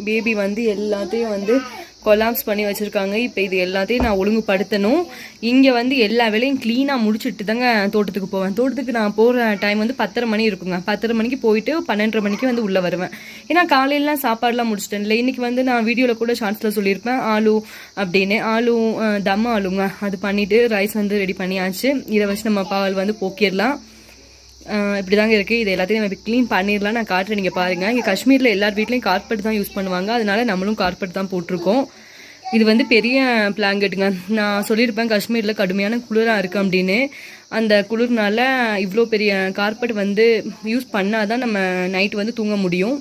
Baby வந்து எல்லாத்தையும் வந்து கொலாப்ஸ் பண்ணி வச்சுருக்காங்க. இப்போ இது எல்லாத்தையும் நான் ஒழுங்குபடுத்தணும். இங்கே வந்து எல்லா வேலையும் க்ளீனாக முடிச்சுட்டு தாங்க தோட்டத்துக்கு போவேன். தோட்டத்துக்கு நான் போகிற டைம் வந்து 10:30 மணி இருக்குங்க. 10:30 மணிக்கு போயிட்டு 12:30 மணிக்கு வந்து உள்ளே வருவேன். ஏன்னா காலையிலாம் சாப்பாடுலாம் முடிச்சிட்டேன் இல்லை. இன்றைக்கி வந்து நான் வீடியோவில் கூட ஷார்ட்ஸில் சொல்லியிருப்பேன் ஆலு அப்படின்னு. ஆலு தம் ஆலுங்க அது பண்ணிவிட்டு ரைஸ் வந்து ரெடி பண்ணியாச்சு. இதை வச்சு நம்ம பால் வந்து போக்கிடலாம். இப்படி தாங்க இருக்குது. இது எல்லாத்தையும் நம்ம க்ளீன் பண்ணிடலாம். நான் காட்டுறேன், நீங்கள் பாருங்கள். இங்கே காஷ்மீரில் எல்லார் வீட்லேயும் கார்பெட் தான் யூஸ் பண்ணுவாங்க. அதனால நம்மளும் கார்பெட் தான் போட்டிருக்கோம். இது வந்து பெரிய பிளாங்கெட்டுங்க. நான் சொல்லியிருப்பேன் காஷ்மீரில் கடுமையான குளிராக இருக்குது அப்படின்னு. அந்த குளிர்னால இவ்வளோ பெரிய கார்பெட் வந்து யூஸ் பண்ணால் தான் நம்ம நைட்டு வந்து தூங்க முடியும்.